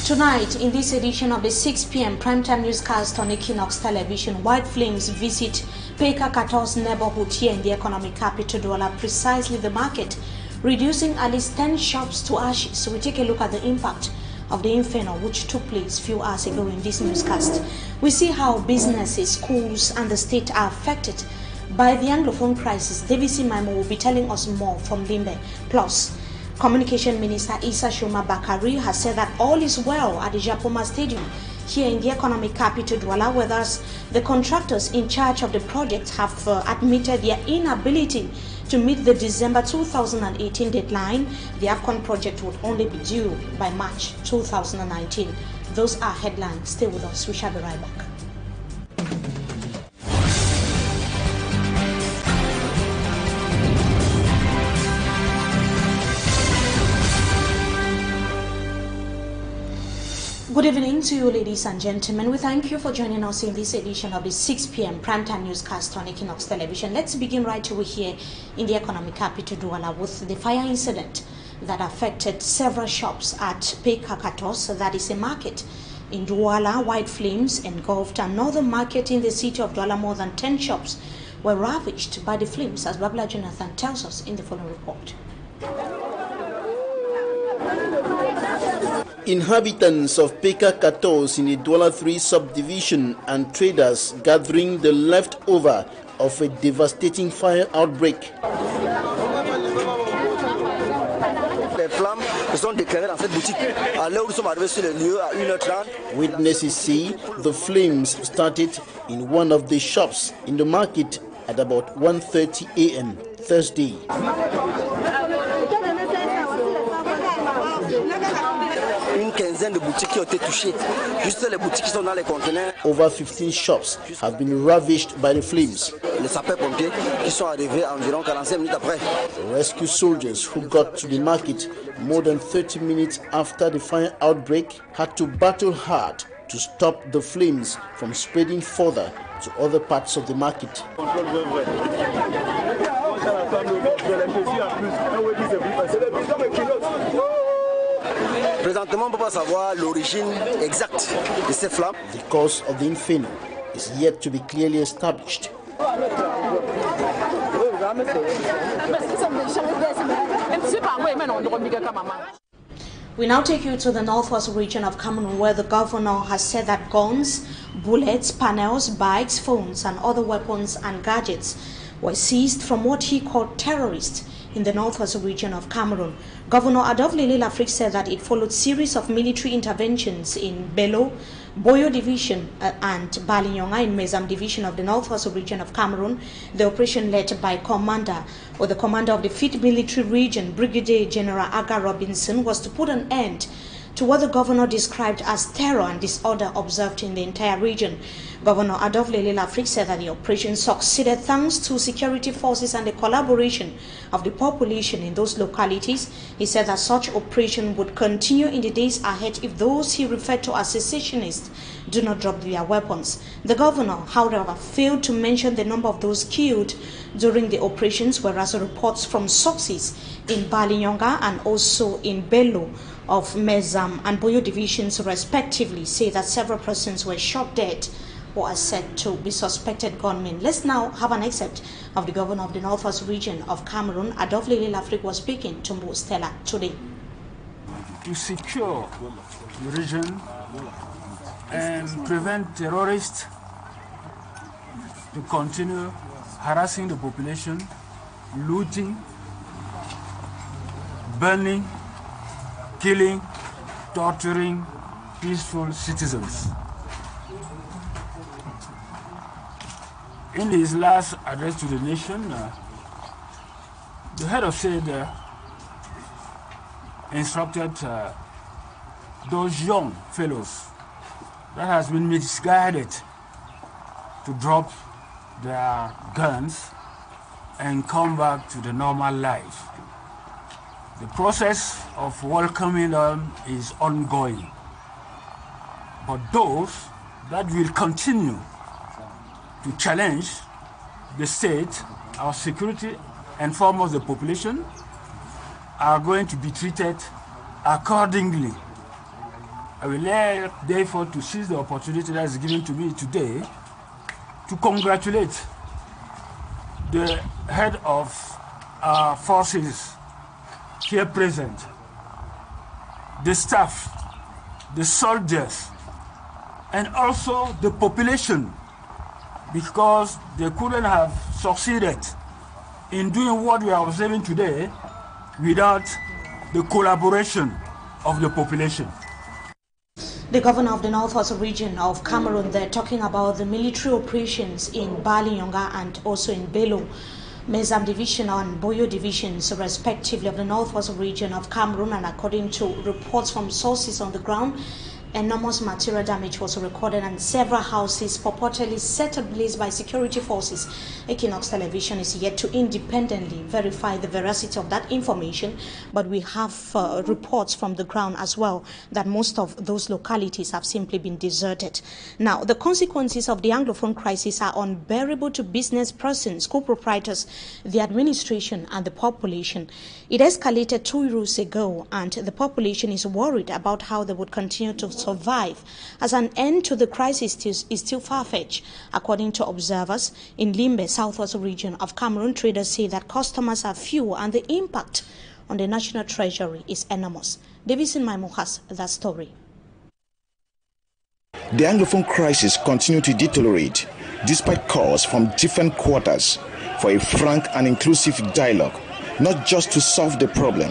Tonight, in this edition of the 6 p.m. primetime newscast on Equinoxe television, white flames visit Peka Kato's neighborhood here in the economic capital Douala, precisely the market, reducing at least 10 shops to ashes. So we take a look at the impact of the inferno which took place a few hours ago in this newscast. We see how businesses, schools and the state are affected by the Anglophone crisis. David Maimo will be telling us more from Limbe. Plus, Communication Minister Issa Shoma Bakari has said that all is well at the Japoma Stadium here in the economic capital Douala, whereas the contractors in charge of the project have admitted their inability to meet the December 2018 deadline. The AFCON project would only be due by March 2019. Those are headlines. Stay with us. We shall be right back. Good evening to you, ladies and gentlemen. We thank you for joining us in this edition of the 6 p.m. primetime newscast on Equinoxe television. Let's begin right over here in the economic capital Douala with the fire incident that affected several shops at Peka Katos, that is a market in Douala. White flames engulfed another market in the city of Douala. More than 10 shops were ravaged by the flames, as Babla Jonathan tells us in the following report. Inhabitants of Peka Katos in the Douala 3 subdivision and traders gathering the leftover of a devastating fire outbreak. Witnesses say the flames started in one of the shops in the market at about 1:30 a.m. Thursday. Over 15 shops have been ravaged by the flames. Rescue soldiers who got to the market more than 30 minutes after the fire outbreak had to battle hard to stop the flames from spreading further to other parts of the market. Présentement, on ne peut pas savoir l'origine exacte de ces flammes. The cause of the inferno is yet to be clearly established. We now take you to the northwest region of Cameroun, where the governor has said that guns, bullets, panels, bikes, phones and other weapons and gadgets were seized from what he called terrorists in the northwest region of Cameroun. Governor Adolphe Lafrique said that it followed series of military interventions in Bello, Boyo Division and Balinyonga in Mezam Division of the northwest region of Cameroun. The operation led by the commander of the 5th Military Region, Brigadier General Aga Robinson, was to put an end to what the governor described as terror and disorder observed in the entire region. Governor Adolphe Lafrique said that the operation succeeded thanks to security forces and the collaboration of the population in those localities. He said that such operation would continue in the days ahead if those he referred to as secessionists do not drop their weapons. The governor, however, failed to mention the number of those killed during the operations, whereas reports from sources in Balinyonga and also in Bello of Mezam and Boyo divisions respectively say that several persons were shot dead or are said to be suspected gunmen. Let's now have an excerpt of the governor of the northwest region of Cameroon. Adolphe Lafrique was speaking to Mo Stella today. To secure the region and prevent terrorists to continue harassing the population, looting, burning, killing, torturing peaceful citizens. In his last address to the nation, the head of state instructed those young fellows that has been misguided to drop their guns and come back to the normal life. The process of welcoming them is ongoing. But those that will continue to challenge the state, our security, and foremost the population, are going to be treated accordingly. I will therefore to seize the opportunity that is given to me today to congratulate the head of our forces here present, the staff, the soldiers, and also the population, because they couldn't have succeeded in doing what we are observing today without the collaboration of the population. The governor of the Northwest region of Cameroon, they're talking about the military operations in Baliyonga and also in Bello, Mezam Division and Boyo divisions, respectively, of the Northwest region of Cameroon. And according to reports from sources on the ground, enormous material damage was recorded and several houses purportedly set ablaze by security forces. Equinoxe television is yet to independently verify the veracity of that information, but we have reports from the ground as well that most of those localities have simply been deserted. Now, the consequences of the Anglophone crisis are unbearable to business persons, school proprietors, the administration, and the population. It escalated 2 years ago, and the population is worried about how they would continue to survive, as an end to the crisis is still far-fetched. According to observers in Limbe, southwest region of Cameroon, traders say that customers are few and the impact on the national treasury is enormous. Davison Maimu has that story. The Anglophone crisis continues to deteriorate despite calls from different quarters for a frank and inclusive dialogue, not just to solve the problem,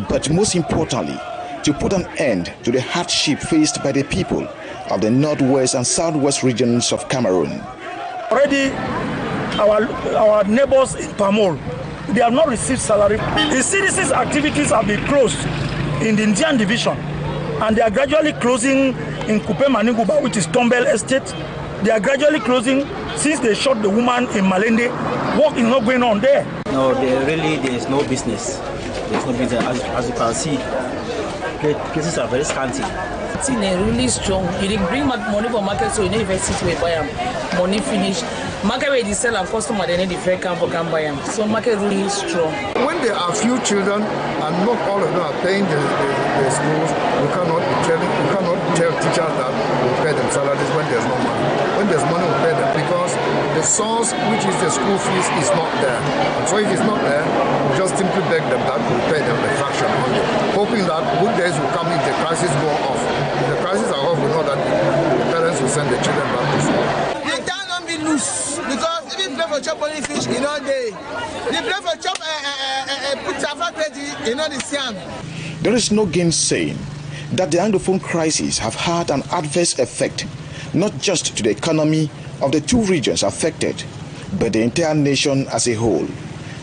but most importantly, to put an end to the hardship faced by the people of the northwest and southwest regions of Cameroon. Already, our neighbors in Pamol, they have not received salary. The citizens' activities have been closed in the Indian division, and they are gradually closing in Kupe Maninguba, which is Tombel Estate. They are gradually closing since they shot the woman in Malende. Work is not going on there. No, there is no business. There's no business. As you can see, cases are very scanty. It's really strong. You didn't bring money for market, so you need to sit where buy them. Money finish. Market where they sell and customer, they need the fair can buy them. So market really strong. When there are few children and not all of them are paying the schools, you cannot tell teachers that we'll pay them salaries when there's no money. When there's money, we'll pay them, because the source, which is the school fees, is not there. And so if it's not there, we just simply beg them that we'll pay them a fraction only, hoping that good days will come if the crisis go off. If the crisis are off, we know that the parents will send the children back to school. The town don't be loose, because if you play for chop only fish, you know they play for chop put Jaffa credit, you know the same. There is no gainsaying that the Anglophone crisis have had an adverse effect, not just to the economy of the two regions affected, but the entire nation as a whole.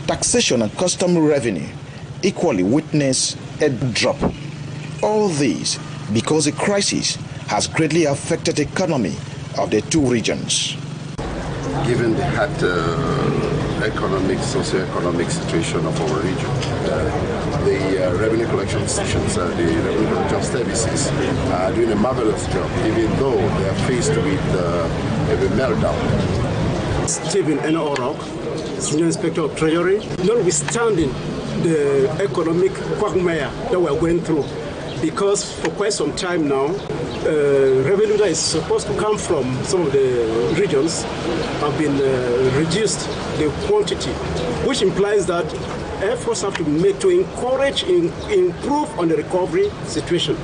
Taxation and customary revenue equally witness a drop. All this because the crisis has greatly affected the economy of the two regions. Given the hard socio-economic situation of our region, the revenue collection stations, the revenue collection services are doing a marvelous job, even though they are faced with a meltdown. Stephen N. Orok, Senior Inspector of Treasury, notwithstanding the economic quagmire that we are going through, because for quite some time now, revenue that is supposed to come from some of the regions have been reduced, the quantity, which implies that efforts have to be made to encourage, improve on the recovery situation.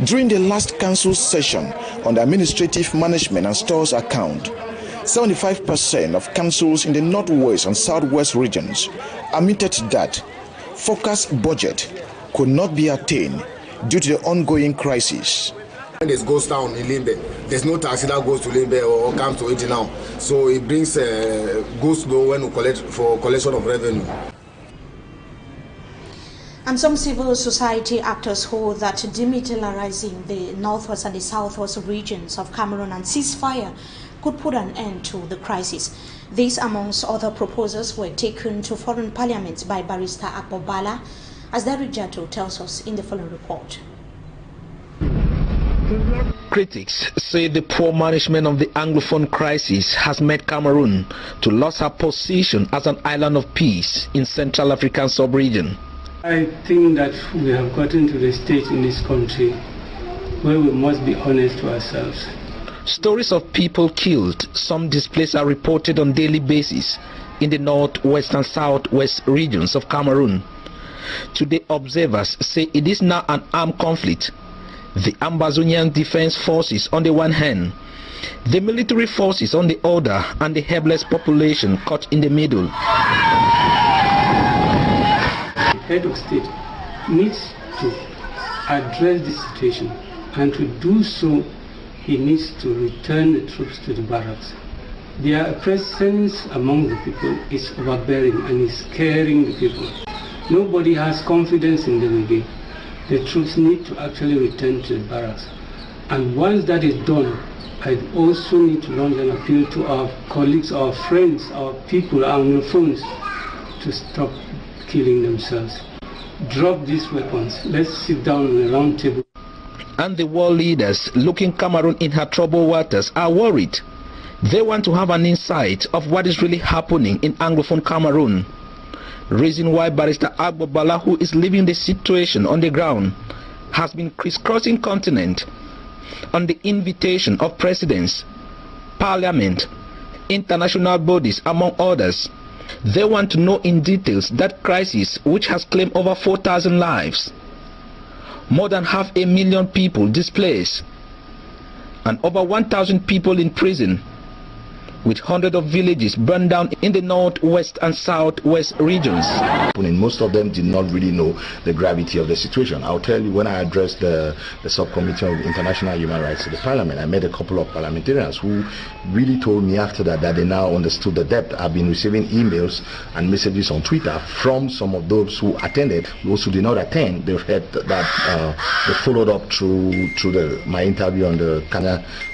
During the last council session on the administrative management and stores account, 75% of councils in the northwest and southwest regions admitted that forecast budget could not be attained due to the ongoing crisis. When it goes down in Limbe, there's no taxi that goes to Limbe or comes to it now. So it brings goes slow when we collect for collection of revenue. And some civil society actors hold that demilitarizing the northwest and the southwest regions of Cameroon and ceasefire could put an end to the crisis. These, amongst other proposals, were taken to foreign parliaments by Barrister Akbobala, as Derek Jato tells us in the following report. Critics say the poor management of the Anglophone crisis has made Cameroon to lose her position as an island of peace in Central African sub-region. I think that we have gotten to the stage in this country where we must be honest to ourselves. Stories of people killed, some displaced are reported on daily basis in the northwest and southwest regions of Cameroon. Today, observers say it is now an armed conflict. The Ambazonian Defense Forces on the one hand, the military forces on the other, and the helpless population caught in the middle. The head of state needs to address this situation, and to do so he needs to return the troops to the barracks. Their presence among the people is overbearing and is scaring the people. Nobody has confidence in them again. The troops need to actually return to the barracks. And once that is done, I also need to launch an appeal to our colleagues, our friends, our people, our phones, to stop killing themselves. Drop these weapons. Let's sit down on a round table. And the world leaders looking Cameroon in her troubled waters are worried. They want to have an insight of what is really happening in Anglophone Cameroon. Reason why Barrister Agbobala, who is living the situation on the ground, has been crisscrossing continent on the invitation of presidents, parliament, international bodies, among others. They want to know in details that crisis which has claimed over 4,000 lives, more than 500,000 people displaced, and over 1,000 people in prison, with hundreds of villages burned down in the northwest and southwest regions. Most of them did not really know the gravity of the situation. I'll tell you, when I addressed the subcommittee of international human rights to the parliament, I met a couple of parliamentarians who really told me after that they now understood the depth. I've been receiving emails and messages on Twitter from some of those who attended. Those who did not attend, they've heard that they followed up through my interview on the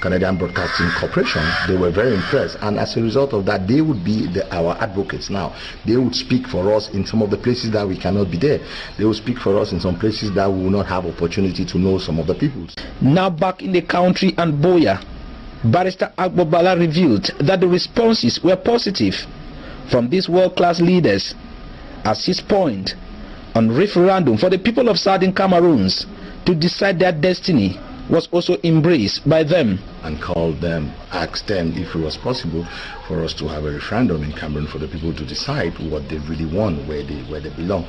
Canadian Broadcasting Corporation. They were very impressed. And as a result of that, they would be our advocates now. They would speak for us in some of the places that we cannot be there. They will speak for us in some places that we will not have opportunity to know some of the people. Now back in the country and Boya, Barrister Agbobala revealed that the responses were positive from these world-class leaders, as his point on referendum for the people of Southern Cameroons to decide their destiny was also embraced by them. And called them, asked them if it was possible for us to have a referendum in Cameroon for the people to decide what they really want, where they belong.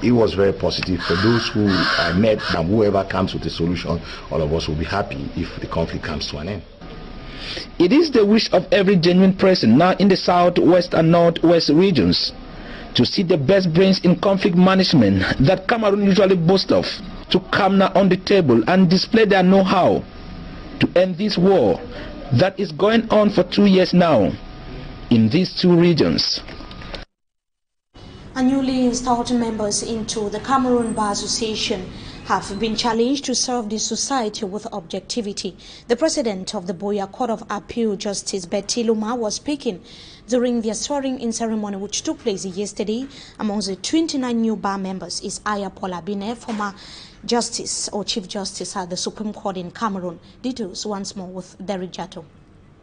It was very positive for those who I met, and whoever comes with a solution, all of us will be happy if the conflict comes to an end. It is the wish of every genuine person now in the southwest and northwest regions to see the best brains in conflict management that Cameroon usually boasts of, to come now on the table and display their know-how to end this war that is going on for 2 years now in these two regions. And newly installed members into the Cameroon Bar Association have been challenged to serve the society with objectivity. The president of the Boya Court of Appeal, Justice Betty Luma, was speaking during their swearing-in ceremony which took place yesterday. Amongst the 29 new bar members is Aya Paul Abine, former Justice or Chief Justice at the Supreme Court in Cameroon. Details once more with Derek Jato.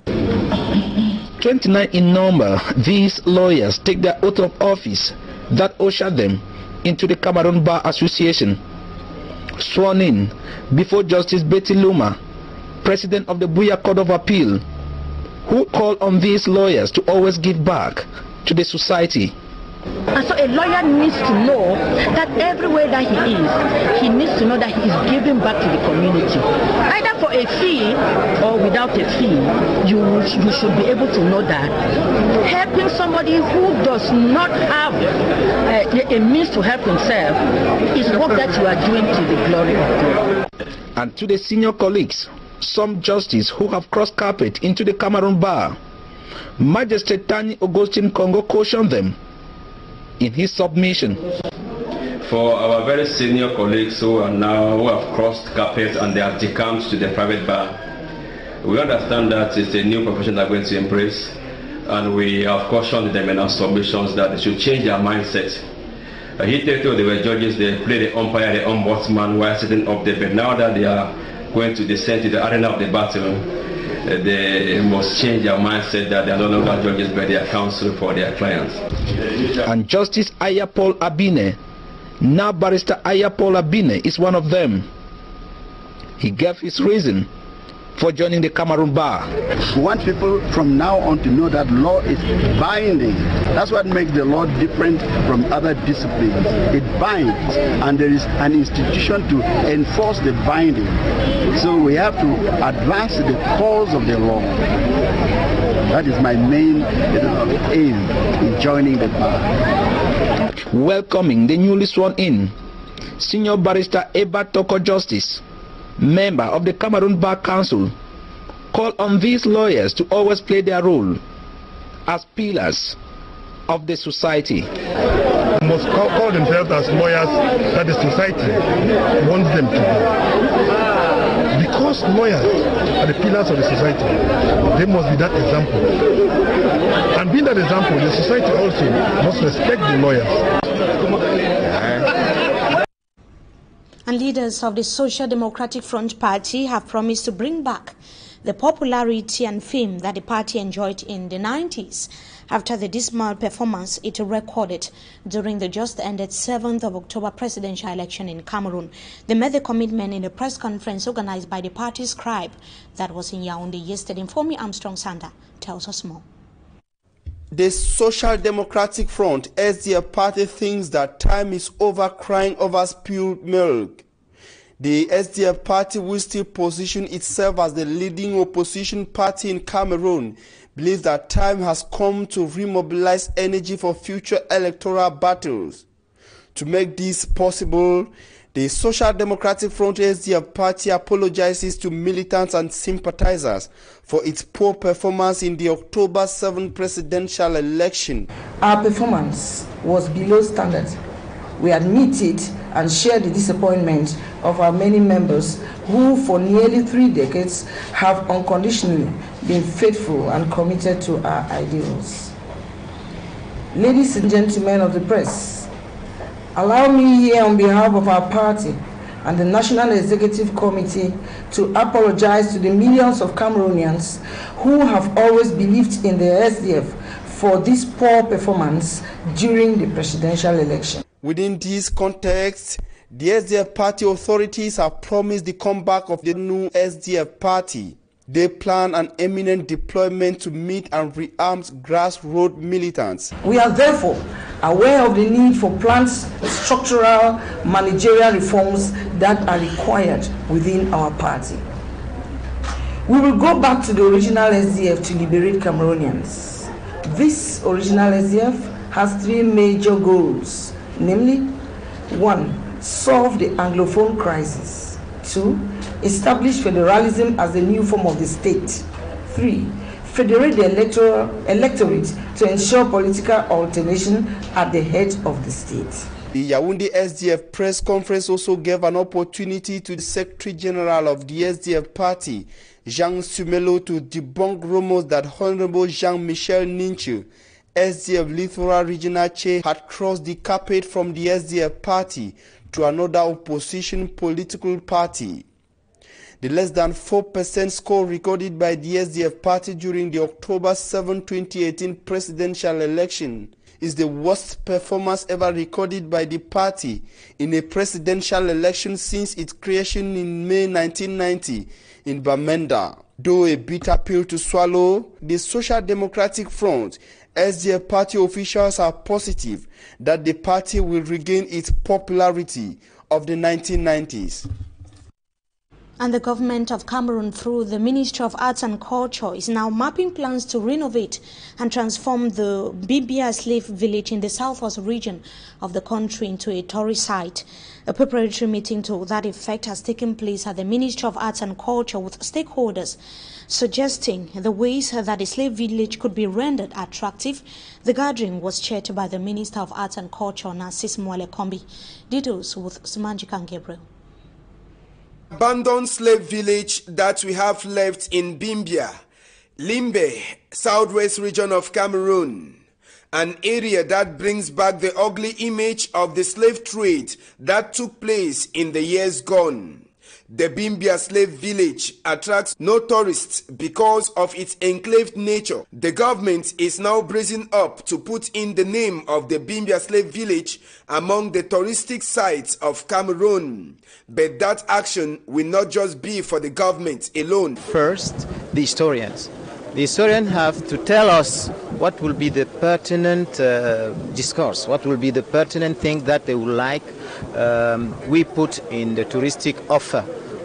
29 in number, these lawyers take their oath of office that ushered them into the Cameroon Bar Association. Sworn in before Justice Betty Luma, President of the Boya Court of Appeal, who called on these lawyers to always give back to the society. And so a lawyer needs to know that everywhere that he needs to know that he is giving back to the community. Either for a fee or without a fee, you should be able to know that helping somebody who does not have a means to help himself is work that you are doing to the glory of God. And to the senior colleagues, some justices who have crossed carpet into the Cameroon Bar, Magistrate Tani Augustine Congo cautioned them in his submission. For our very senior colleagues who have crossed carpet and they have decamped to the private bar, we understand that it's a new profession they're going to embrace, and we have cautioned them in our submissions that they should change their mindset. Hitherto they were judges, they play the umpire, the ombudsman while sitting up there, but now that they are going to descend to the arena of the battle, they must change their mindset that they are no longer judges but they are counsel for their clients. And Justice Aya Paul Abine, now Barrister Aya Paul Abine, is one of them. He gave his reason for joining the Cameroon bar. We want people from now on to know that law is binding. That's what makes the law different from other disciplines. It binds, and there is an institution to enforce the binding. So we have to advance the cause of the law. That is my main aim in joining the bar. Welcoming the newly sworn in Senior Barrister Eba Toko Justice, member of the Cameroon Bar Council, called on these lawyers to always play their role as pillars of the society. They must call themselves as lawyers that the society wants them to be. Because lawyers are the pillars of the society, they must be that example. And being that example, the society also must respect the lawyers. And leaders of the Social Democratic Front Party have promised to bring back the popularity and fame that the party enjoyed in the 90s after the dismal performance it recorded during the just ended 7th of October presidential election in Cameroon. They made the commitment in a press conference organized by the party's scribe that was in Yaoundé yesterday. Informi Armstrong Sander tells us more. The Social Democratic Front, as their party, thinks that time is over crying over spilled milk. The SDF party, will still position itself as the leading opposition party in Cameroon, believes that time has come to remobilize energy for future electoral battles. To make this possible, the Social Democratic Front SDF party apologizes to militants and sympathizers for its poor performance in the October 7 presidential election. Our performance was below standard. We admit it and share the disappointment of our many members who for nearly 3 decades have unconditionally been faithful and committed to our ideals. Ladies and gentlemen of the press, allow me here on behalf of our party and the National Executive Committee to apologize to the millions of Cameroonians who have always believed in the SDF for this poor performance during the presidential election. Within this context, the SDF party authorities have promised the comeback of the new SDF party. They plan an imminent deployment to meet and rearm grassroots militants. We are therefore aware of the need for planned structural managerial reforms that are required within our party. We will go back to the original SDF to liberate Cameroonians. This original SDF has 3 major goals, namely, 1. Solve the Anglophone crisis. 2. Establish federalism as a new form of the state. 3. Federate the electorate to ensure political alternation at the head of the state. The Yaoundé SDF press conference also gave an opportunity to the Secretary General of the SDF party, Jean Sumelo, to debunk rumors that Honorable Jean-Michel Ninche, SDF Littoral Regional Chair, had crossed the carpet from the SDF party to another opposition political party. The less than 4% score recorded by the SDF party during the October 7, 2018 presidential election is the worst performance ever recorded by the party in a presidential election since its creation in May 1990 in Bamenda. Though a bitter pill to swallow, the Social Democratic Front SDF party officials are positive that the party will regain its popularity of the 1990s. And the government of Cameroon, through the Ministry of Arts and Culture, is now mapping plans to renovate and transform the Bimbia slave village in the southwest region of the country into a tourist site. A preparatory meeting to that effect has taken place at the Ministry of Arts and Culture with stakeholders, suggesting the ways that the slave village could be rendered attractive. The gathering was chaired by the Minister of Arts and Culture, Narcis Mwale Kombi. Details with Sumanjika Gabriel. Abandoned slave village that we have left in Bimbia, Limbe, southwest region of Cameroon, an area that brings back the ugly image of the slave trade that took place in the years gone. The Bimbia slave village attracts no tourists because of its enclaved nature. The government is now bracing up to put in the name of the Bimbia slave village among the touristic sites of Cameroon. But that action will not just be for the government alone. First, the historians. The historians have to tell us what will be the pertinent discourse, what will be the pertinent thing that they would like we put in the touristic offer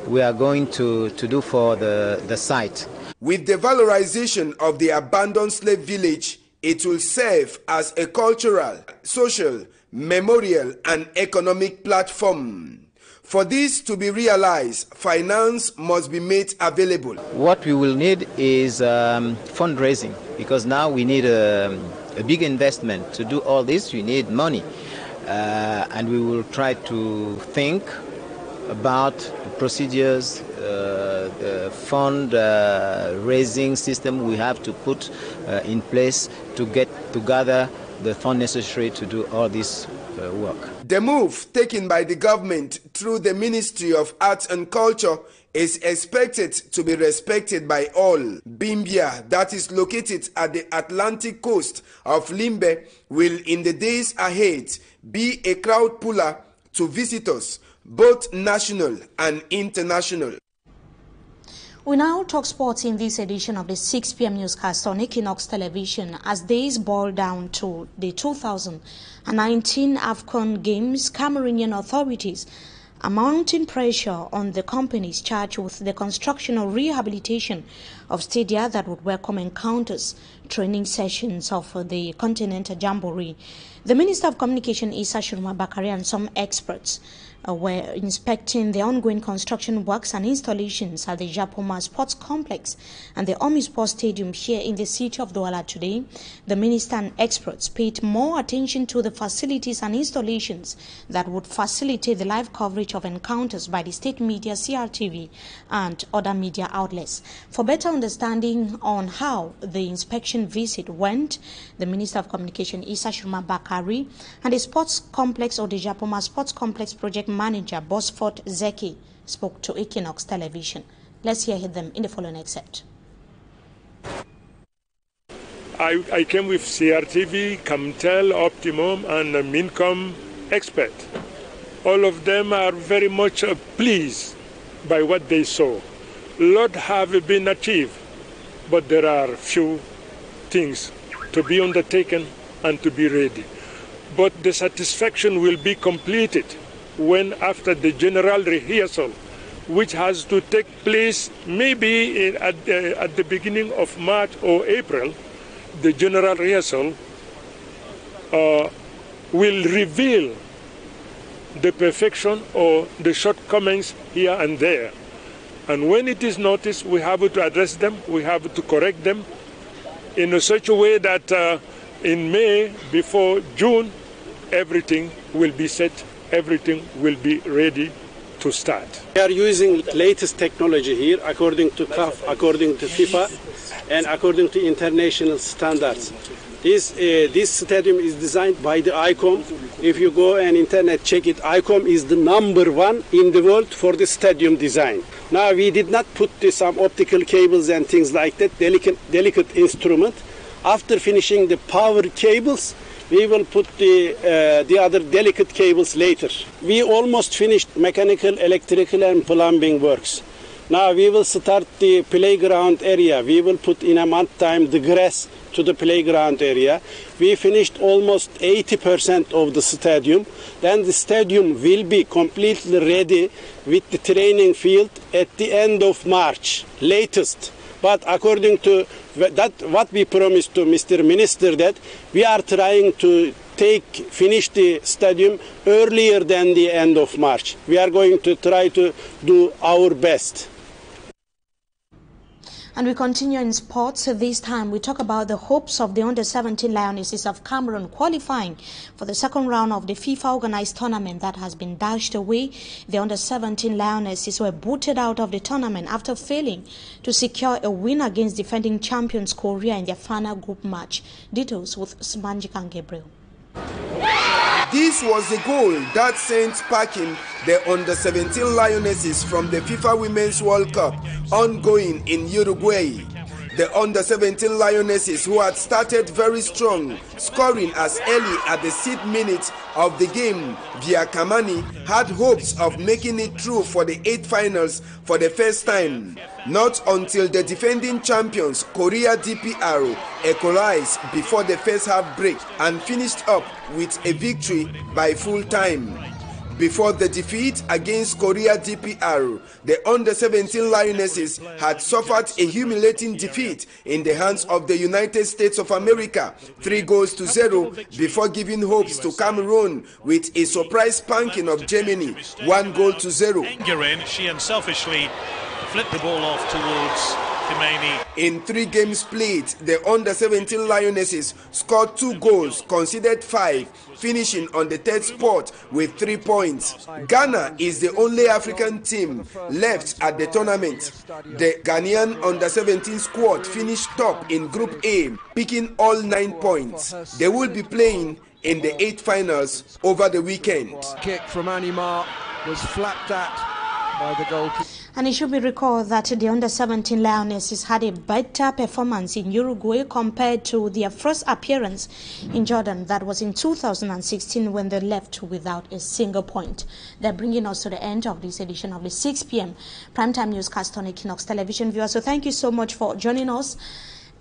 we are going to do for the site. With the valorization of the abandoned slave village, it will serve as a cultural, social, memorial and economic platform. For this to be realized, finance must be made available. What we will need is fundraising, because now we need a big investment. To do all this, we need money. And we will try to think about the procedures, the fund raising system we have to put in place to get together the fund necessary to do all this work. The move taken by the government through the Ministry of Arts and Culture is expected to be respected by all. Bimbia, that is located at the Atlantic coast of Limbe, will in the days ahead be a crowd puller to visitors, both national and international. We now talk sports in this edition of the 6 p.m. newscast on Equinoxe television as days boil down to the 2019 AFCON Games. Cameroonian authorities are mounting pressure on the companies charged with the construction or rehabilitation of stadia that would welcome encounters, training sessions of the Continental Jamboree. The Minister of Communication, Issa Shurma Bakari, and some experts were inspecting the ongoing construction works and installations at the Japoma Sports Complex and the Omi Sports Stadium here in the city of Douala today. The minister and experts paid more attention to the facilities and installations that would facilitate the live coverage of encounters by the state media, CRTV, and other media outlets. For better understanding on how the inspection visit went, the Minister of Communication, Issa Shurma Bakari, and the Sports Complex or the Japoma Sports Complex project manager Bosford Zeki spoke to Equinoxe television. Let's hear them in the following excerpt. I came with CRTV, Camtel, Optimum and Mincom expert. All of them are very much pleased by what they saw. A lot have been achieved, but there are few things to be undertaken and to be ready. But the satisfaction will be completed when after the general rehearsal, which has to take place maybe at the beginning of March or April, the general rehearsal will reveal the perfection or the shortcomings here and there. And when it is noticed, we have to address them, we have to correct them in such a way that in May, before June, everything will be set. Everything will be ready to start. We are using latest technology here according to CAF, according to FIFA, and according to international standards. This stadium is designed by the ICOM. If you go and internet check it, ICOM is the #1 in the world for the stadium design. Now we did not put some optical cables and things like that, delicate instrument. After finishing the power cables, we will put the other delicate cables later. We almost finished mechanical, electrical and plumbing works. Now we will start the playground area. We will put in a month time the grass to the playground area. We finished almost 80% of the stadium. Then the stadium will be completely ready with the training field at the end of March, latest. But according to that, what we promised to Mr. Minister, that we are trying to finish the stadium earlier than the end of March. We are going to try to do our best. And we continue in sports. This time we talk about the hopes of the under-17 Lionesses of Cameroon qualifying for the second round of the FIFA-organized tournament that has been dashed away. The under-17 Lionesses were booted out of the tournament after failing to secure a win against defending champions Korea in their final group match. Details with Smanjikan Gabriel. This was the goal that sent packing the under-17 Lionesses from the FIFA Women's World Cup ongoing in Uruguay. The under-17 Lionesses, who had started very strong, scoring as early at the 6th minute of the game via Kamani, had hopes of making it through for the 8 finals for the first time. Not until the defending champions Korea DPR equalized before the first half break and finished up with a victory by full time. Before the defeat against Korea DPR, the under-17 Lionesses had suffered a humiliating defeat in the hands of the United States of America, 3-0, before giving hopes to Cameroon with a surprise spanking of Germany, 1-0. She unselfishly flipped the ball off towards Khomeini. In 3 games played, the under-17 Lionesses scored 2 goals, conceded 5, finishing on the 3rd spot with 3 points. Ghana is the only African team left at the tournament. The Ghanaian under-17 squad finished top in Group A, picking all 9 points. They will be playing in the 8 finals over the weekend. Kick from Anima was flapped at by the goalkeeper. And it should be recalled that the under-17 Lionesses had a better performance in Uruguay compared to their first appearance in Jordan. That was in 2016 when they left without a single point. They're bringing us to the end of this edition of the 6 p.m. Primetime Newscast on Equinoxe Television viewers. So thank you so much for joining us.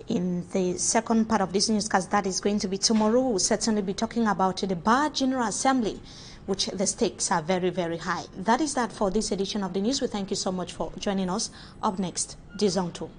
In the second part of this newscast that is going to be tomorrow, we'll certainly be talking about the Bar General Assembly, which the stakes are very, very high. That is that for this edition of the news. We thank you so much for joining us. Up next, Dizonto.